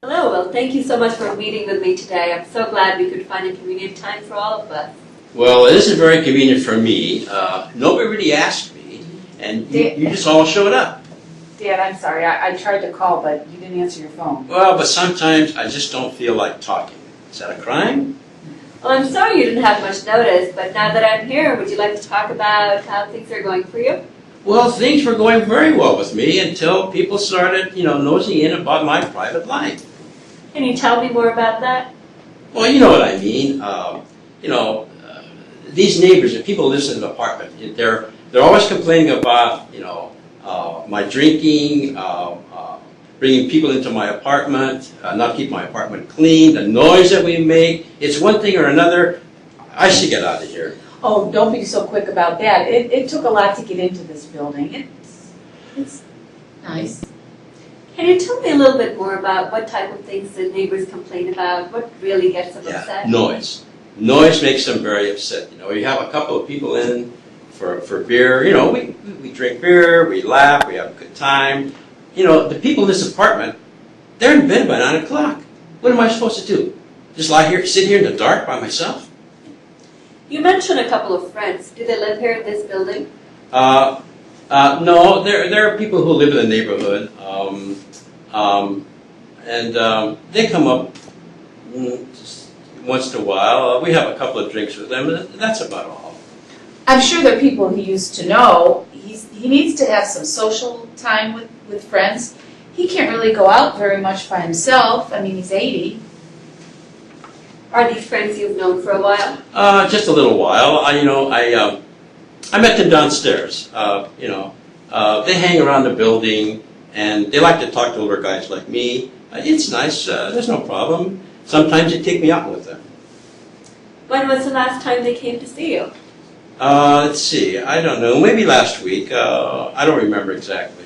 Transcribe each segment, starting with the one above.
Hello, well, thank you so much for meeting with me today. I'm so glad we could find a convenient time for all of us. Well, it isn't very convenient for me. Nobody really asked me, and you just all showed up. Dad, I'm sorry. I tried to call, but you didn't answer your phone. Well, but sometimes I just don't feel like talking. Is that a crime? Well, I'm sorry you didn't have much notice, but now that I'm here, would you like to talk about how things are going for you? Well, things were going very well with me until people started, nosing in about my private life. Can you tell me more about that? Well, you know what I mean. These neighbors, if people live in an apartment, they're always complaining about, my drinking, bringing people into my apartment, not keep my apartment clean, the noise that we make. It's one thing or another. I should get out of here. Oh, don't be so quick about that. It took a lot to get into this building. It's nice. Can you tell me a little bit more about what type of things the neighbors complain about? What really gets them upset? Noise. Noise makes them very upset. You have a couple of people in for beer. We drink beer, we laugh, we have a good time. The people in this apartment, they're in bed by 9 o'clock. What am I supposed to do? Just lie here, sit here in the dark by myself? You mentioned a couple of friends. Do they live here in this building? No, there are people who live in the neighborhood, and they come up just once in a while. We have a couple of drinks with them, and that's about all. I'm sure they're people he used to know. He needs to have some social time with friends. He can't really go out very much by himself. I mean, he's 80. Are these friends you've known for a while? Just a little while. I met them downstairs. They hang around the building, and they like to talk to older guys like me. It's nice. There's no problem. Sometimes they take me out with them. When was the last time they came to see you? Let's see. I don't know. Maybe last week. I don't remember exactly.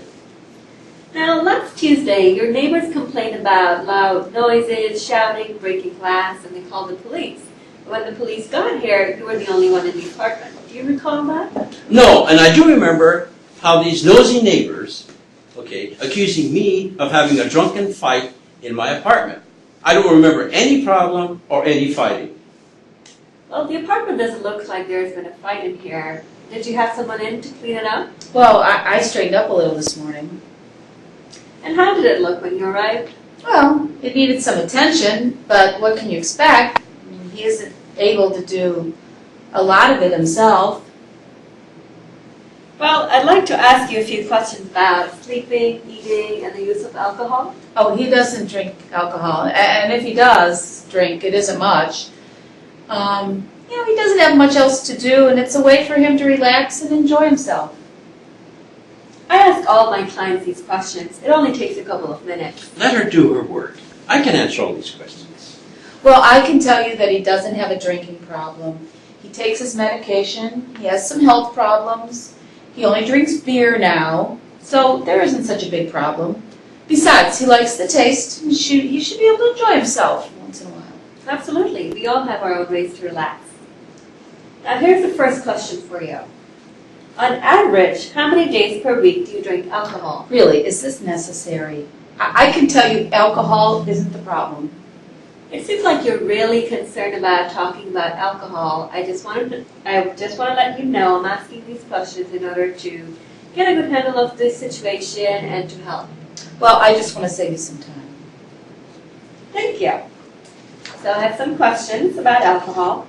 Now, last Tuesday, your neighbors complained about loud noises, shouting, breaking glass, and they called the police. When the police got here, you were the only one in the apartment. Do you recall that? No, and I do remember how these nosy neighbors, accusing me of having a drunken fight in my apartment. I don't remember any problem or any fighting. Well, the apartment doesn't look like there's been a fight in here. Did you have someone in to clean it up? Well, I straightened up a little this morning. And how did it look when you arrived? Well, it needed some attention, but what can you expect? I mean, he isn't able to do a lot of it himself. Well, I'd like to ask you a few questions about sleeping, eating, and the use of alcohol. Oh, he doesn't drink alcohol, and if he does drink, it isn't much. He doesn't have much else to do, and it's a way for him to relax and enjoy himself. I ask all my clients these questions. It only takes a couple of minutes. Let her do her work. I can answer all these questions. Well, I can tell you that he doesn't have a drinking problem. He takes his medication. He has some health problems. He only drinks beer now, so there isn't such a big problem. Besides, he likes the taste, and he should be able to enjoy himself once in a while. Absolutely. We all have our own ways to relax. Now, here's the first question for you. On average, how many days per week do you drink alcohol? Really, is this necessary? I can tell you alcohol isn't the problem. It seems like you're really concerned about talking about alcohol. I just want to let you know I'm asking these questions in order to get a good handle of this situation and to help. Well, I just want to save you some time. Thank you. So I have some questions about alcohol.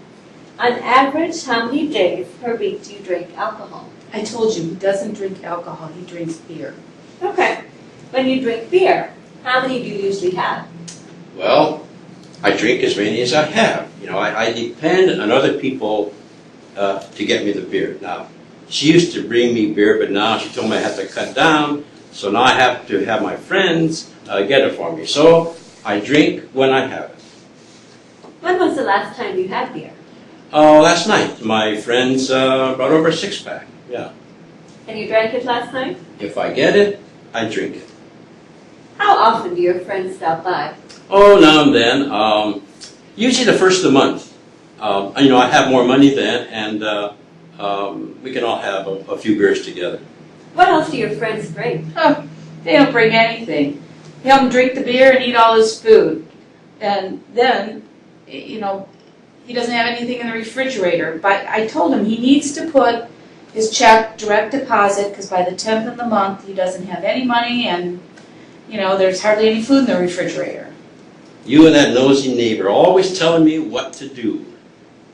On average, how many days per week do you drink alcohol? I told you, he doesn't drink alcohol, he drinks beer. Okay. When you drink beer, how many do you usually have? Well, I drink as many as I have. I depend on other people to get me the beer. Now, she used to bring me beer, but now she told me I have to cut down, so now I have to have my friends get it for me. So I drink when I have it. When was the last time you had beer? Last night, my friends brought over a six-pack. Yeah. And you drank it last night? If I get it, I drink it. How often do your friends stop by? Oh, now and then. Usually the first of the month. I have more money then, and we can all have a few beers together. What else do your friends bring? Oh, they don't bring anything. him drink the beer and eat all his food. And then, you know, he doesn't have anything in the refrigerator. But I told him he needs to put his check direct deposit, because by the 10th of the month he doesn't have any money, and you know, there's hardly any food in the refrigerator. You and that nosy neighbor always telling me what to do.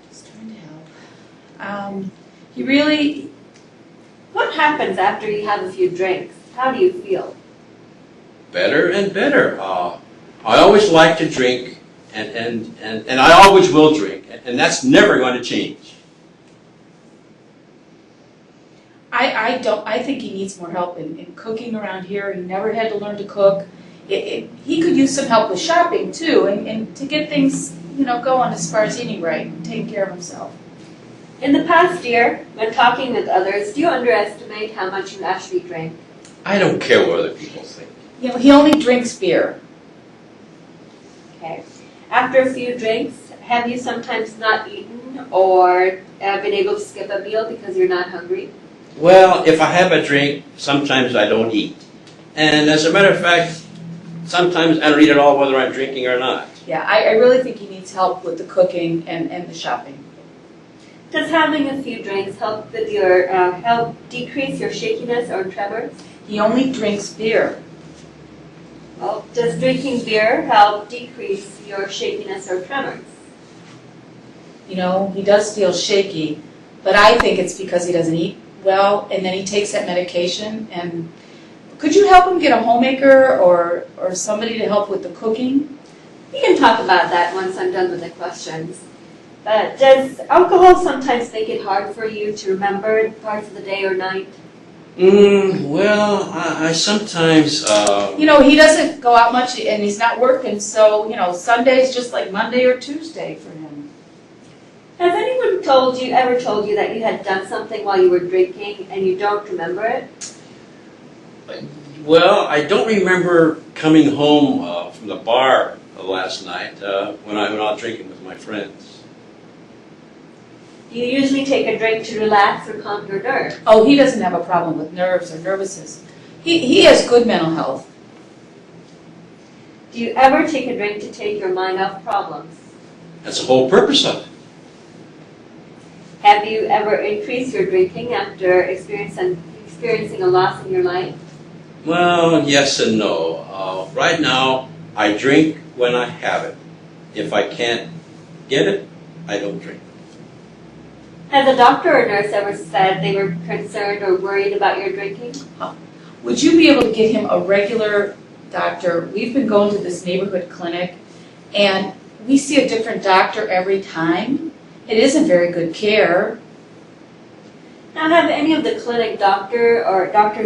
Just trying to help. He really, What happens after you have a few drinks? How do you feel? Better and better. I always like to drink, and I always will drink, and that's never going to change. I think he needs more help in cooking around here. He never had to learn to cook. He could use some help with shopping too, and to get things, you know, going as far as eating right and taking care of himself. In the past year, when talking with others, do you underestimate how much you actually drink? I don't care what other people think. You know, he only drinks beer. Okay. After a few drinks, have you sometimes not eaten or been able to skip a meal because you're not hungry? Well, if I have a drink, sometimes I don't eat. And as a matter of fact, sometimes I don't eat at all whether I'm drinking or not. Yeah, I really think he needs help with the cooking and the shopping. Does having a few drinks help with your help decrease your shakiness or tremors? He only drinks beer. Well, does drinking beer help decrease your shakiness or tremors? You know, he does feel shaky, but I think it's because he doesn't eat well, and then he takes that medication. And could you help him get a homemaker or somebody to help with the cooking? We can talk about that once I'm done with the questions. But does alcohol sometimes make it hard for you to remember parts of the day or night? Well, I sometimes... You know, he doesn't go out much and he's not working, so, you know, Sunday's just like Monday or Tuesday for him. Has anyone ever told you that you had done something while you were drinking and you don't remember it? Well, I don't remember coming home from the bar last night when I went out drinking with my friends. Do you usually take a drink to relax or calm your nerves? Oh, he doesn't have a problem with nerves or nervousness. He has good mental health. Do you ever take a drink to take your mind off problems? That's the whole purpose of it. Have you ever increased your drinking after experiencing a loss in your life? Well, yes and no. Right now, I drink when I have it. If I can't get it, I don't drink. Has a doctor or nurse ever said they were concerned or worried about your drinking? Would you be able to get him a regular doctor? We've been going to this neighborhood clinic, and we see a different doctor every time. It isn't very good care. Now, have any of the clinic doctors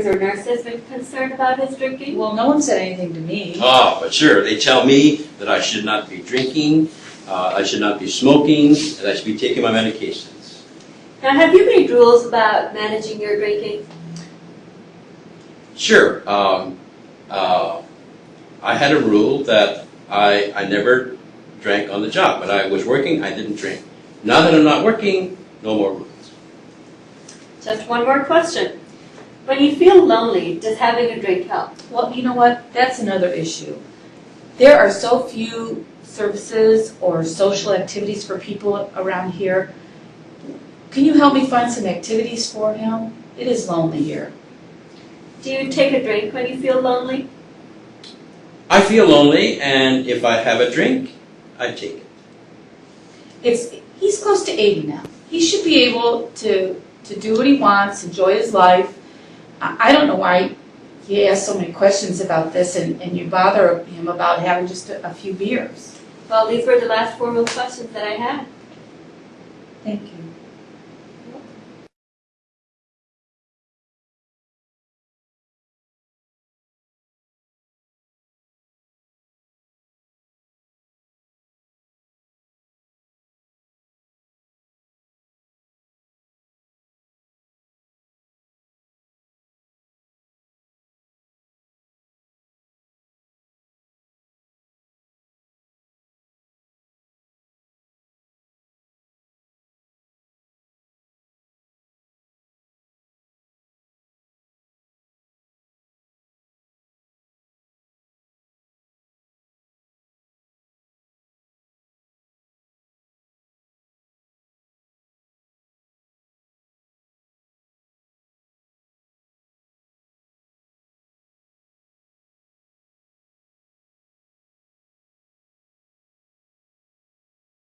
or nurses been concerned about his drinking? Well, no one said anything to me. Oh, but sure. They tell me that I should not be drinking, I should not be smoking, and I should be taking my medications. Now, have you made rules about managing your drinking? Sure. I had a rule that I never drank on the job. When I was working, I didn't drink. Now that I'm not working, no more rules. Just one more question. When you feel lonely, does having a drink help? Well, you know what? That's another issue. There are so few services or social activities for people around here. Can you help me find some activities for him? It is lonely here. Do you take a drink when you feel lonely? I feel lonely, and if I have a drink, I take it. He's close to 80 now. He should be able to do what he wants, enjoy his life. I don't know why he asks so many questions about this and you bother him about having just a few beers. Well, these were the last formal questions that I had. Thank you.